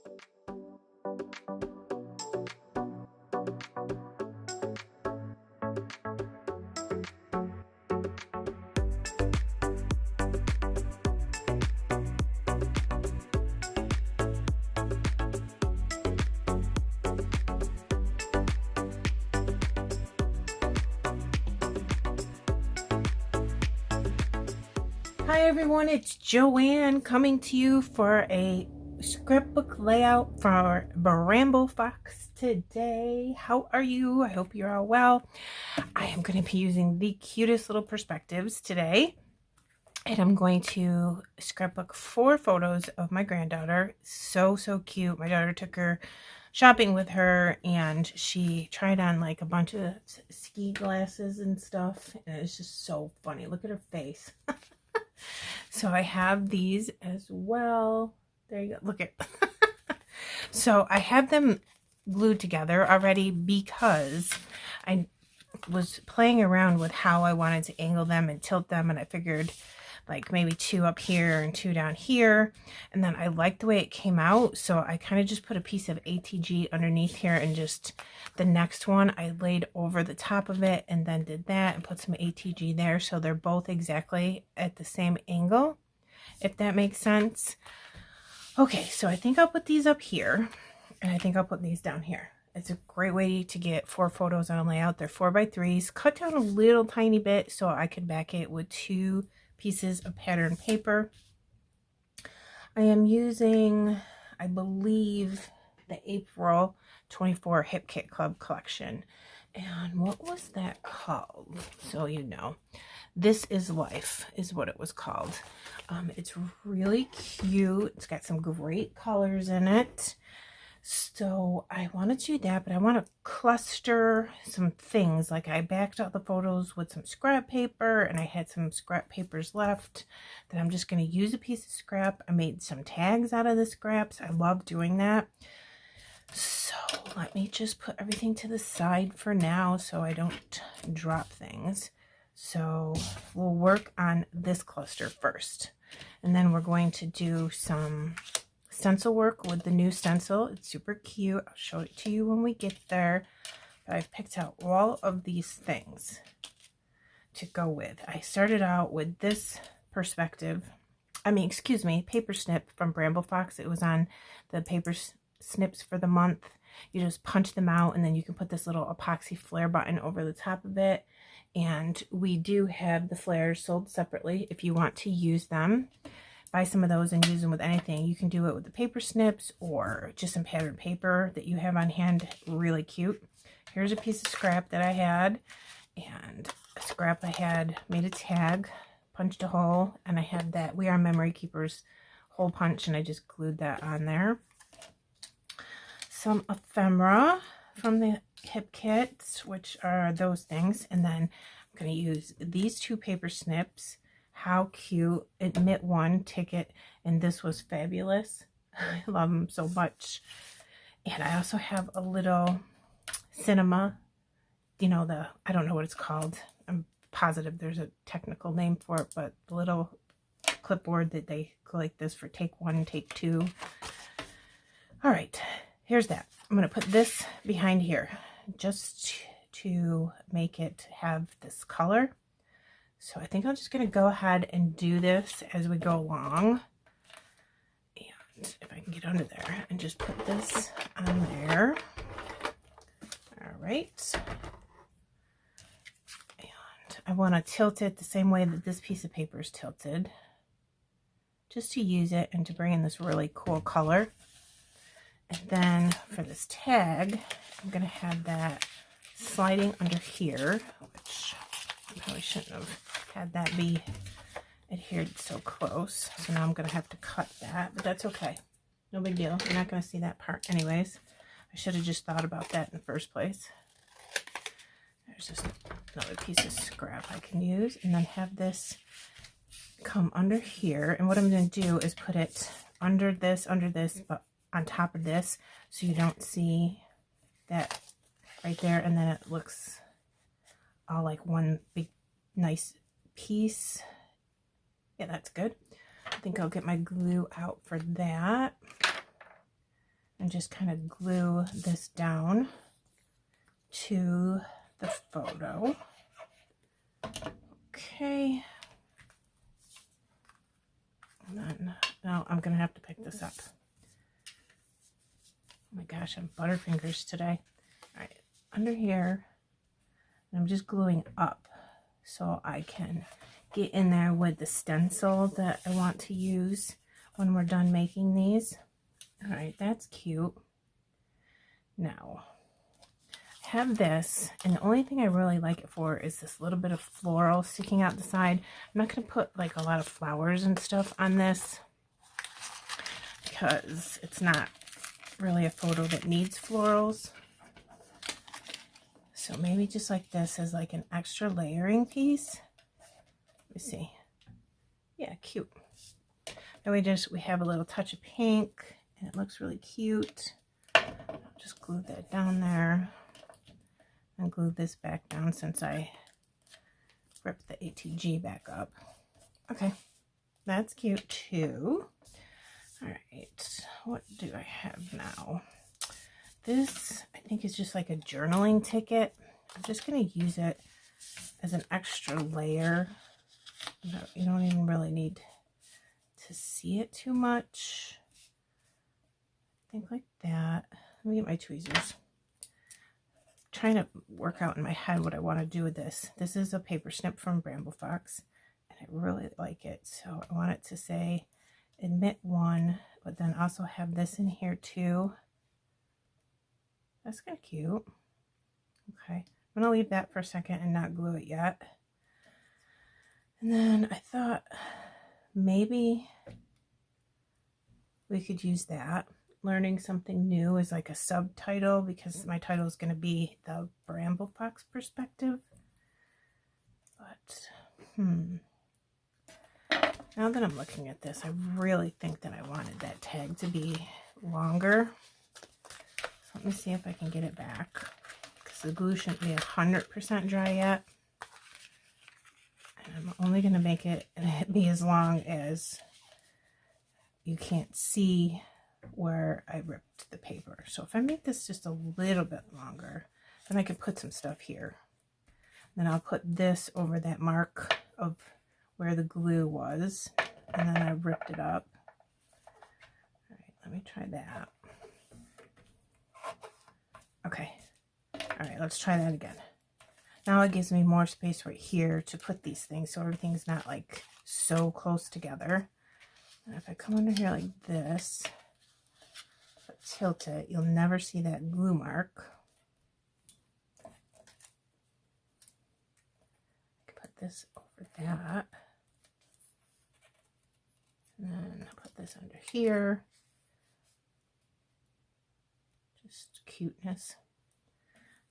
Hi everyone, it's Joanne coming to you for a scrapbook layout for Bramble Fox today. How are you? I hope you're all well. I am going to be using the cutest little perspectives today. And I'm going to scrapbook 4 photos of my granddaughter. So cute. My daughter took her shopping with her and she tried on like a bunch of ski glasses and stuff. And it's just so funny. Look at her face. So I have these as well. There you go. Look at So I have them glued together already because I was playing around with how I wanted to angle them and tilt them, and I figured like maybe 2 up here and 2 down here, and then I liked the way it came out, so I kind of just put a piece of ATG underneath here, and just the next one I laid over the top of it and then did that and put some ATG there, so they're both exactly at the same angle, if that makes sense. Okay, so I think I'll put these up here, and I think I'll put these down here. It's a great way to get 4 photos on a layout. They're 4x3s, cut down a little tiny bit so I could back it with 2 pieces of pattern paper. I am using, I believe, the April 24 Hip Kit Club collection. And what was that called? So you know, This Is Life is what it was called. It's really cute. It's got some great colors in it. So I want to do that, but I want to cluster some things. Like I backed out the photos with some scrap paper, and I had some scrap papers left that I'm just going to use a piece of scrap. I made some tags out of the scraps. I love doing that. So let me just put everything to the side for now so I don't drop things. So we'll work on this cluster first, and then we're going to do some stencil work with the new stencil. It's super cute. I'll show it to you when we get there. But I've picked out all of these things to go with. I started out with this paper snip from Bramble Fox. It was on the paper snips for the month. You just punch them out, and then you can put this little epoxy flare button over the top of it. And we do have the flares sold separately if you want to use them. Buy some of those and use them with anything. You can do it with the paper snips or just some pattern paper that you have on hand. Really cute. Here's a piece of scrap that I had, and a scrap I had made a tag, punched a hole, and I had that We Are Memory Keepers hole punch, and I just glued that on there. Some ephemera from the Hip Kits, which are those things, and then I'm going to use these 2 paper snips. How cute. Admit One ticket, and this was fabulous. I love them so much. And I also have a little cinema, you know, I don't know what it's called. I'm positive there's a technical name for it, but the little clipboard that they go like this for take 1 and take 2. All right, here's that. I'm going to put this behind here just to make it have this color. So I think I'm just going to go ahead and do this as we go along. And if I can get under there and just put this on there. All right. And I want to tilt it the same way that this piece of paper is tilted, just to use it and to bring in this really cool color. And then for this tag, I'm going to have that sliding under here, which I probably shouldn't have had that be adhered so close. So now I'm going to have to cut that, but that's okay. No big deal. You're not going to see that part anyways. I should have just thought about that in the first place. There's just another piece of scrap I can use, and then have this come under here. And what I'm going to do is put it under this, but on top of this, so you don't see that right there, and then it looks all like one big nice piece. Yeah, that's good. I think I'll get my glue out for that. and just kind of glue this down to the photo. Okay. And then now I'm going to have to pick this up. Oh my gosh, I'm butterfingers today. All right, under here, I'm just gluing up so I can get in there with the stencil that I want to use when we're done making these. All right, that's cute. Now, I have this, and the only thing I really like it for is this little bit of floral sticking out the side. I'm not going to put like a lot of flowers and stuff on this because it's not really a photo that needs florals. So maybe just like this as like an extra layering piece. Let me see. Yeah, cute. And we have a little touch of pink, and it looks really cute. I'll just glue that down there and glue this back down since I ripped the ATG back up. Okay, that's cute too. All right, what do I have now? This, I think, is just like a journaling ticket. I'm just going to use it as an extra layer. You don't even really need to see it too much. I think like that. Let me get my tweezers. I'm trying to work out in my head what I want to do with this. This is a paper snip from Bramble Fox, and I really like it. So I want it to say admit one, but then also have this in here too. That's kind of cute. Okay, I'm gonna leave that for a second and not glue it yet. And then I thought maybe we could use that. Learning something new as like a subtitle, because my title is going to be the Bramble Fox perspective. But now that I'm looking at this, I really think that I wanted that tag to be longer. So let me see if I can get it back, because the glue shouldn't be 100% dry yet. And I'm only going to make it be as long as you can't see where I ripped the paper. So if I make this just a little bit longer, then I could put some stuff here. Then I'll put this over that mark of where the glue was, and then I ripped it up. All right, let me try that. Okay. All right, let's try that again. Now it gives me more space right here to put these things, so everything's not like so close together. And if I come under here like this, tilt it, you'll never see that glue mark. I can put this over that. And then I'll put this under here. Just cuteness.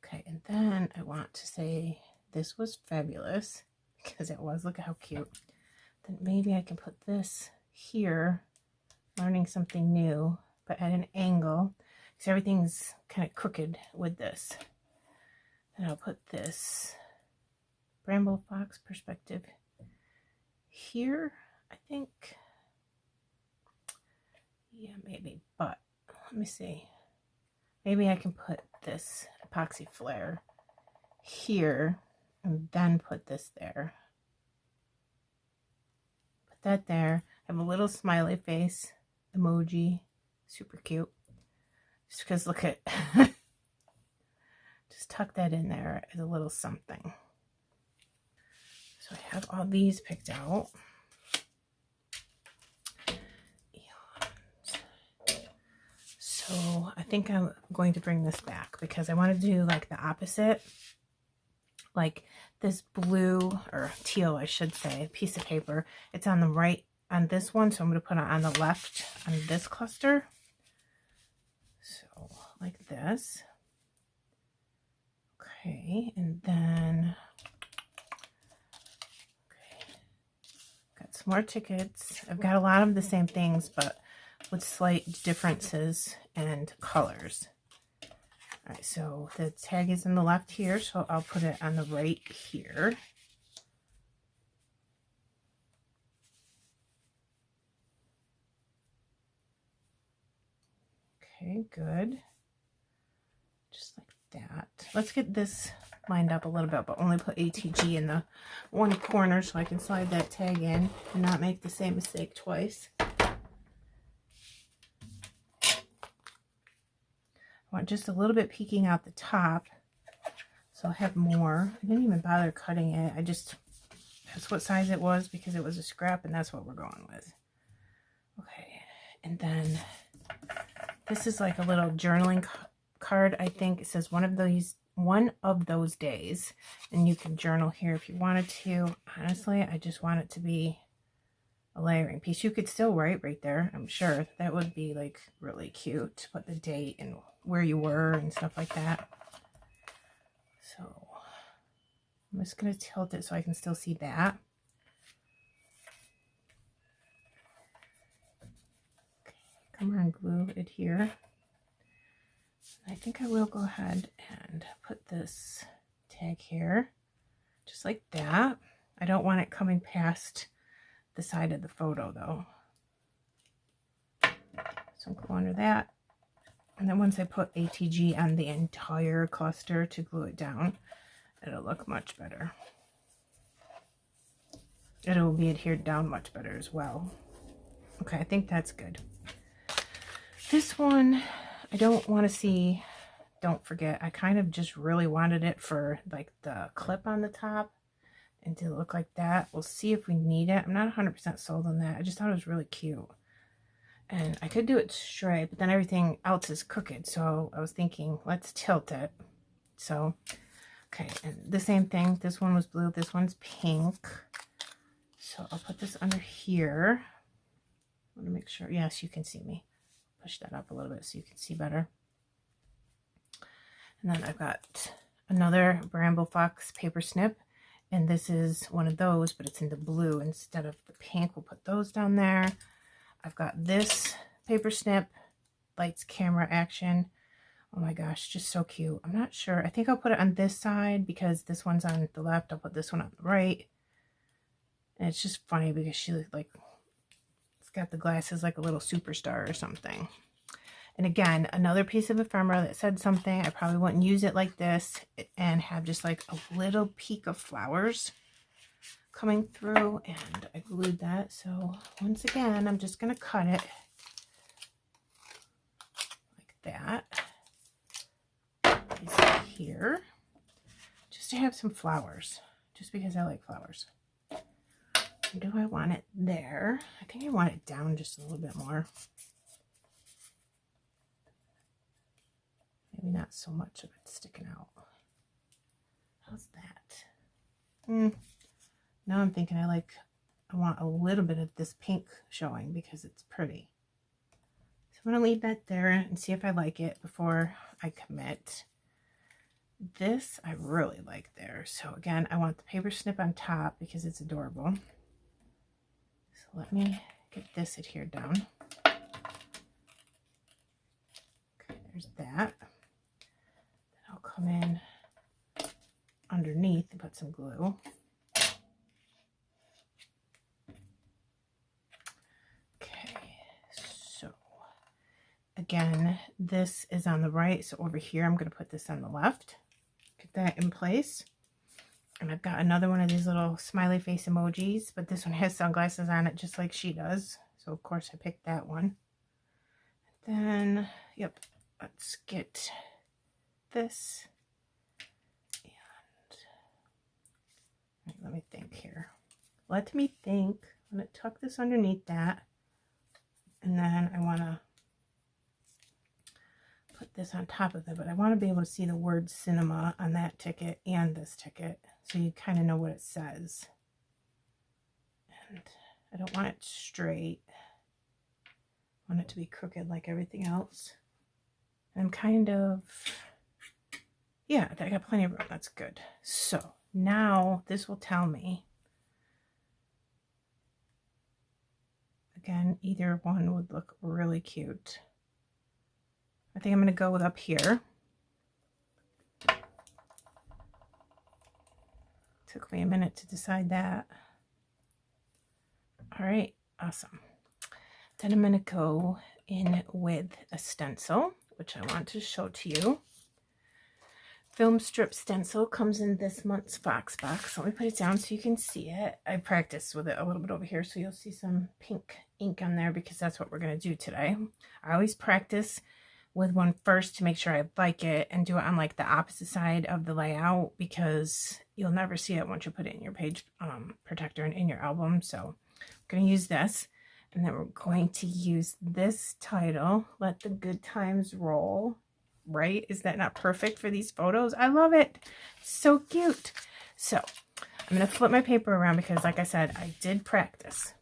Okay, and then I want to say this was fabulous, because it was. Look at how cute. Then maybe I can put this here, learning something new, but at an angle, because everything's kind of crooked with this. And I'll put this Bramble Fox perspective here, I think. Yeah, maybe, but let me see. Maybe I can put this epoxy flare here and then put this there. Put that there. I have a little smiley face emoji. Super cute. Just because, look at, just tuck that in there as a little something. So I have all these picked out. So I think I'm going to bring this back, because I want to do like the opposite. Like this blue, or teal I should say, piece of paper. It's on the right on this one, so I'm going to put it on the left on this cluster. So like this. Okay, and then got some more tickets. I've got a lot of the same things, but with slight differences and colors. All right, so the tag is in the left here, so I'll put it on the right here. Okay, good. Just like that. Let's get this lined up a little bit, but only put ATG in the one corner so I can slide that tag in and not make the same mistake twice. I want just a little bit peeking out the top, so I'll have more. I didn't even bother cutting it. That's what size it was because it was a scrap, and that's what we're going with. Okay, and then this is like a little journaling card. I think it says one of those days, and you can journal here if you wanted to. Honestly, I just want it to be a layering piece. You could still write right there, I'm sure. That would be like really cute to put the date and where you were and stuff like that. So I'm just going to tilt it so I can still see that. Okay, come on, glue it here. I think I will go ahead and put this tag here, just like that. I don't want it coming past the side of the photo though. So I'm glue under that. And then once I put ATG on the entire cluster to glue it down, it'll look much better. It'll be adhered down much better as well. Okay, I think that's good. This one, I don't want to see, don't forget, I kind of just really wanted it for like the clip on the top and to look like that. We'll see if we need it. I'm not 100% sold on that. I just thought it was really cute. And I could do it straight, but then everything else is crooked. So I was thinking, let's tilt it. So, okay, and the same thing. This one was blue. This one's pink. So I'll put this under here. I want to make sure. Yes, you can see me. Push that up a little bit so you can see better. And then I've got another Bramble Fox paper snip. And this is one of those, but it's in the blue instead of the pink. We'll put those down there. I've got this paper snip, lights, camera, action. Oh my gosh, just so cute. I'm not sure. I think I'll put it on this side because this one's on the left. I'll put this one on the right. And it's just funny because she like, it's got the glasses like a little superstar or something. And again, another piece of ephemera that said something. I probably wouldn't use it like this and have just like a little peak of flowers coming through, and I glued that. So once again, I'm just going to cut it like that. Place it here just to have some flowers, just because I like flowers. Do I want it there? I think I want it down just a little bit more. Maybe not so much of it sticking out. How's that? Now I'm thinking I want a little bit of this pink showing because it's pretty. So I'm going to leave that there and see if I like it before I commit. This I really like there. So again, I want the paper snip on top because it's adorable. So let me get this adhered down. Okay, there's that. Then I'll come in underneath and put some glue. Again, this is on the right, so over here I'm going to put this on the left. Get that in place. And I've got another one of these little smiley face emojis, but this one has sunglasses on it just like she does. So of course I picked that one. And then, yep, let's get this. And let me think here. Let me think. I'm going to tuck this underneath that. And then I want to put this on top of it, but I want to be able to see the word cinema on that ticket and this ticket, so you kind of know what it says. And I don't want it straight. I want it to be crooked like everything else. And I'm kind of, yeah, I got plenty of room. That's good. So now this will tell me, again, either one would look really cute. I think I'm going to go with up here. Took me a minute to decide that. All right, awesome. Then I'm going to go in with a stencil, which I want to show to you. Film strip stencil comes in this month's Fox box. Let me put it down so you can see it. I practiced with it a little bit over here, so you'll see some pink ink on there because that's what we're going to do today. I always practice with one first to make sure I like it and do it on like the opposite side of the layout because you'll never see it once you put it in your page protector and in your album. So I'm going to use this, and then we're going to use this title, Let the Good Times Roll. Right? Is that not perfect for these photos? I love it. So cute. So I'm going to flip my paper around because like I said, I did practice,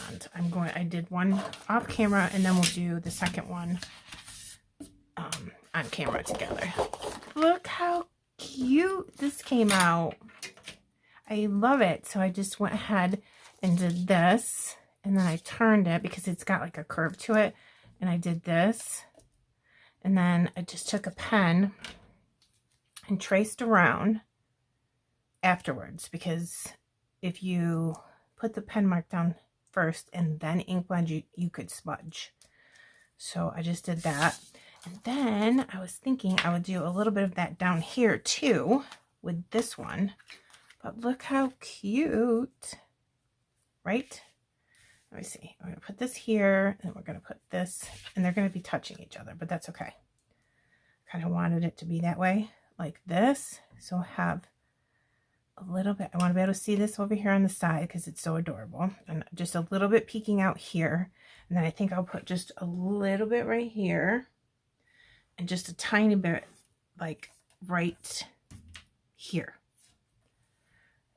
and I did one off camera, and then we'll do the second one on camera together. Look how cute this came out. I love it. So I just went ahead and did this, and then I turned it because it's got like a curve to it, and I did this. And then I just took a pen and traced around afterwards, because if you put the pen mark down first and then ink blend, you could smudge. So I just did that. And then I was thinking I would do a little bit of that down here too with this one. But look how cute, right? Let me see. I'm going to put this here, and we're going to put this, and they're going to be touching each other, but that's okay. Kind of wanted it to be that way, like this. So I have a little bit. I want to be able to see this over here on the side because it's so adorable. And just a little bit peeking out here. And then I think I'll put just a little bit right here. And just a tiny bit like right here.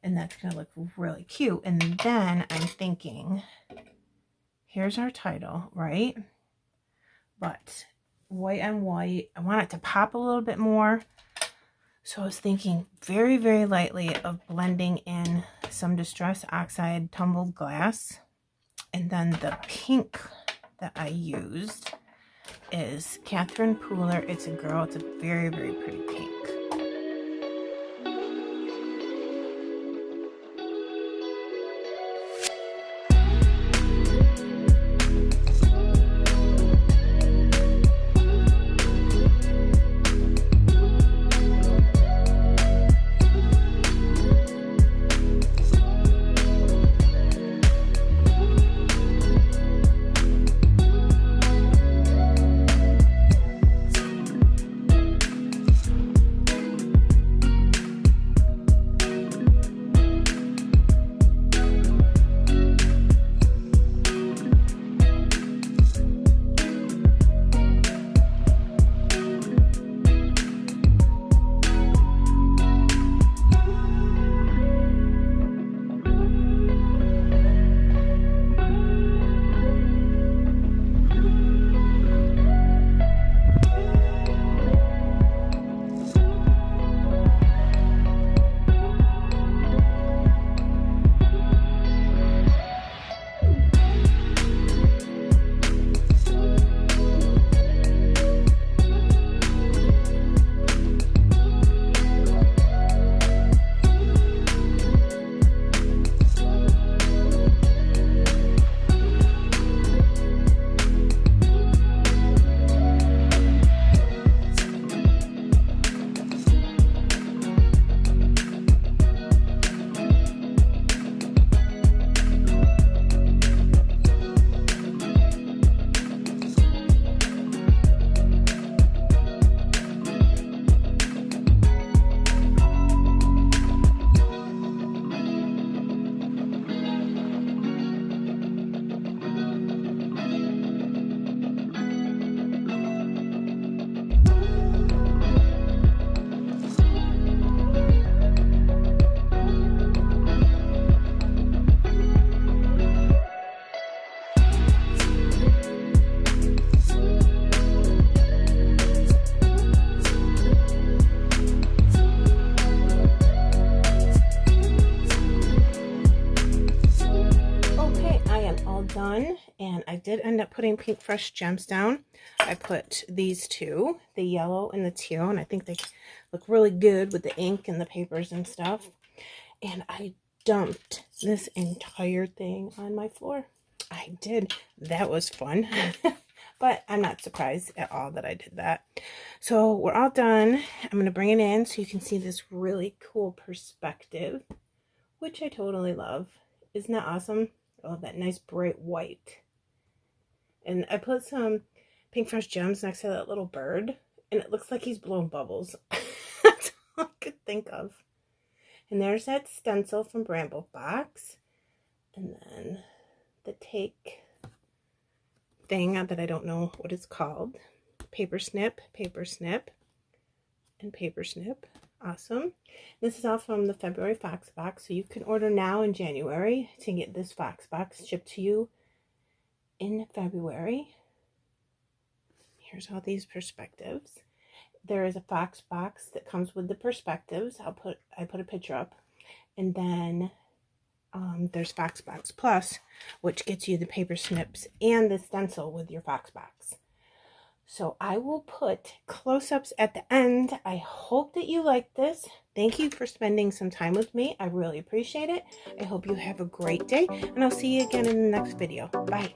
And that's going to look really cute. And then I'm thinking, here's our title, right? But white on white, I want it to pop a little bit more. So I was thinking very, very lightly of blending in some Distress Oxide tumbled glass. And then the pink that I used is Catherine Pooler. It's a girl. It's a very, very pretty pink. Done, and I did end up putting Pink Fresh Gems down. I put these two, the yellow and the teal, and I think they look really good with the ink and the papers and stuff. And I dumped this entire thing on my floor. I did. That was fun. but I'm not surprised at all that I did that. So we're all done. I'm going to bring it in so you can see this really cool perspective, which I totally love. Isn't that awesome? I love that nice bright white. And I put some Pink Fresh Gems next to that little bird, and it looks like he's blowing bubbles. That's all I could think of. And there's that stencil from Bramble Fox. And then the take thing that I don't know what it's called. Paper snip, and paper snip. Awesome. This is all from the February Fox box, so you can order now in January to get this Fox box shipped to you in February. Here's all these perspectives. There is a Fox box that comes with the perspectives. I put a picture up, and then there's Fox Box Plus, which gets you the paper snips and the stencil with your Fox box. So I will put close-ups at the end. I hope that you like this. Thank you for spending some time with me. I really appreciate it. I hope you have a great day, and I'll see you again in the next video. Bye.